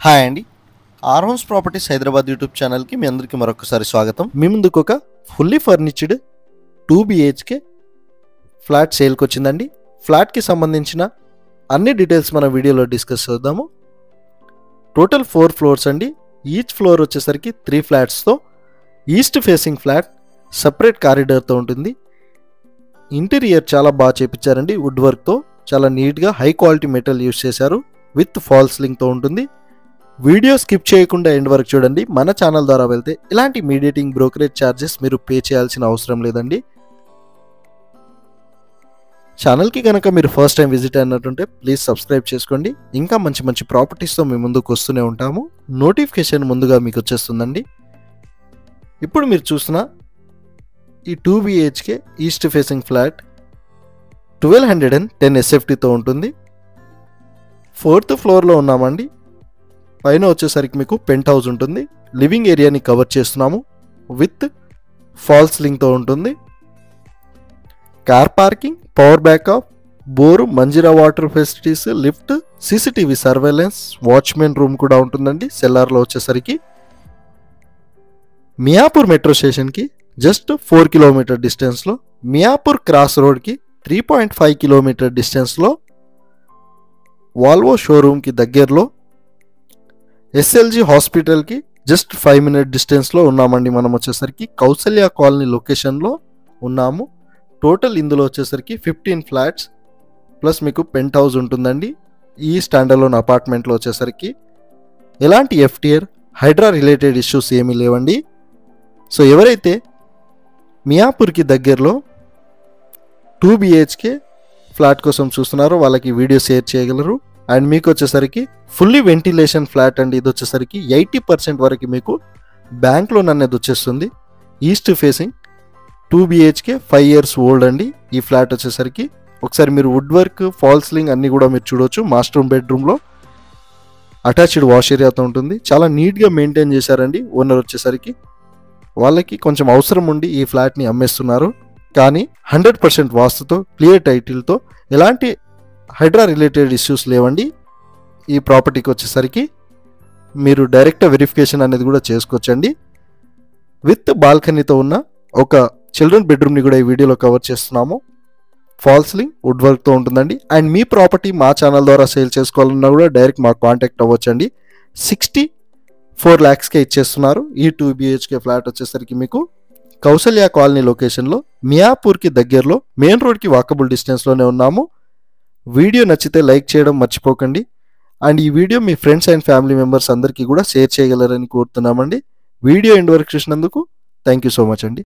Hi అండి, R house properties Hyderabad YouTube ఛానల్కి మీ అందరికీ మరొకసారి స్వాగతం. మీ ముందుకు ఒక ఫుల్లీ ఫర్నిచర్డ్ 2 BHK ఫ్లాట్ సేల్కి వచ్చిందండి. ఫ్లాట్కి సంబంధించిన అన్ని డీటెయిల్స్ మన వీడియోలో డిస్కస్ చేద్దాము. టోటల్ 4 ఫ్లోర్స్ అండి. ఈచ్ ఫ్లోర్ వచ్చేసరికి 3 ఫ్లాట్స్తో ఈస్ట్ ఫేసింగ్ ఫ్లాట్ సపరేట్ కారిడార్తో ఉంటుంది. ఇంటీరియర్ చాలా బాగా చేపించారండి. వుడ్ వర్క్తో చాలా నీట్గా హై క్వాలిటీ మెటీరియల్ యూస్ చేశారు. విత్ ఫాల్ సీలింగ్తో ఉంటుంది. వీడియో స్కిప్ చేయకుండా ఎండ్ వరకు చూడండి. మన ఛానల్ ద్వారా వెళ్తే ఇలాంటి మీడియేటింగ్ బ్రోకరేజ్ ఛార్జెస్ మీరు పే చేయాల్సిన అవసరం లేదండి. ఛానల్కి కనుక మీరు ఫస్ట్ టైం విజిట్ అయినట్టుంటే ప్లీజ్ సబ్స్క్రైబ్ చేసుకోండి. ఇంకా మంచి మంచి ప్రాపర్టీస్తో మీ ముందుకు వస్తూనే ఉంటాము. నోటిఫికేషన్ ముందుగా మీకు వచ్చేస్తుందండి. ఇప్పుడు మీరు చూసిన ఈ 2 BHK ఈస్ట్ ఫేసింగ్ ఫ్లాట్ 1210 SFTతో ఉంటుంది. 4th ఫ్లోర్లో ఉన్నామండి. పైన వచ్చేసరికి మీకు పెంట్ హౌస్ ఉంటుంది. లివింగ్ ఏరియాని కవర్ చేస్తున్నాము. విత్ ఫాల్ సీలింగ్తో ఉంటుంది. Car parking, power backup, bore, Manjira water facilities, lift, CCTV surveillance, watchman room కూడా ఉంటుందండి. సెల్లార్లో వచ్చేసరికి మియాపూర్ మెట్రో స్టేషన్కి జస్ట్ 4 కిలోమీటర్ డిస్టెన్స్లో, మియాపూర్ క్రాస్ రోడ్కి 3.5 కిలోమీటర్ డిస్టెన్స్లో, వాల్వో షోరూమ్కి దగ్గరలో, SLG హాస్పిటల్కి జస్ట్ 5 మినిట్ డిస్టెన్స్లో ఉన్నామండి. మనం వచ్చేసరికి కౌసల్య కాలనీ లొకేషన్లో ఉన్నాము. టోటల్ ఇందులో వచ్చేసరికి 15 ఫ్లాట్స్ ప్లస్ మీకు పెంట్ హౌస్ ఉంటుందండి. ఈ స్టాండర్లోన్ అపార్ట్మెంట్లో వచ్చేసరికి ఎలాంటి FTR, హైడ్రా రిలేటెడ్ ఇష్యూస్ ఏమీ లేవండి. సో ఎవరైతే మియాపూర్కి దగ్గరలో 2 BHK ఫ్లాట్ కోసం చూస్తున్నారో వాళ్ళకి వీడియో షేర్ చేయగలరు. అండ్ మీకు వచ్చేసరికి ఫుల్లీ వెంటిలేషన్ ఫ్లాట్ అండి. ఇది వచ్చేసరికి 80% వరకు మీకు బ్యాంక్ లోన్ అనేది వచ్చేస్తుంది. East facing 2 BHK 5 years old అండి. ఈ ఫ్లాట్ వచ్చేసరికి ఒకసారి మీరు వుడ్ వర్క్, ఫాల్ సీలింగ్ అన్నీ కూడా మీరు చూడవచ్చు. మాస్టర్ రూమ్, బెడ్రూమ్లో అటాచ్డ్ వాష్ ఏరియాతో ఉంటుంది. చాలా నీట్గా మెయింటైన్ చేశారండి. ఓనర్ వచ్చేసరికి వాళ్ళకి కొంచెం అవసరం ఉండి ఈ ఫ్లాట్ని అమ్మేస్తున్నారు. కానీ 100% వాస్తుతో, క్లియర్ టైటిల్తో, ఎలాంటి హైడ్రా రిలేటెడ్ ఇష్యూస్ లేవండి. ఈ ప్రాపర్టీకి వచ్చేసరికి మీరు డైరెక్ట్ వెరిఫికేషన్ అనేది కూడా చేసుకోవచ్చండి. విత్ బాల్కనీతో ఉన్న ఒక చిల్డ్రన్ బెడ్రూమ్ని కూడా ఈ వీడియోలో కవర్ చేస్తున్నాము. ఫాల్ సీలింగ్, వుడ్ వర్క్తో ఉంటుందండి. అండ్ మీ ప్రాపర్టీ మా ఛానల్ ద్వారా సేల్ చేసుకోవాలన్నా కూడా డైరెక్ట్ మాకు కాంటాక్ట్ అవ్వచ్చండి. 64 lakhsకే ఇచ్చేస్తున్నారు. ఈ 2 BHK ఫ్లాట్ వచ్చేసరికి మీకు కౌసల్య కాలనీ లొకేషన్లో, మియాపూర్కి దగ్గరలో, మెయిన్ రోడ్కి వాకబుల్ డిస్టెన్స్లోనే ఉన్నాము. వీడియో నచ్చితే లైక్ చేయడం మర్చిపోకండి. అండ్ ఈ video me friends and family members అందరికీ కూడా షేర్ చేయగలరని కోరుతున్నామండి. వీడియో ఎండ్ వరకు చూసినందుకు థ్యాంక్ యూ సో మచ్ అండి.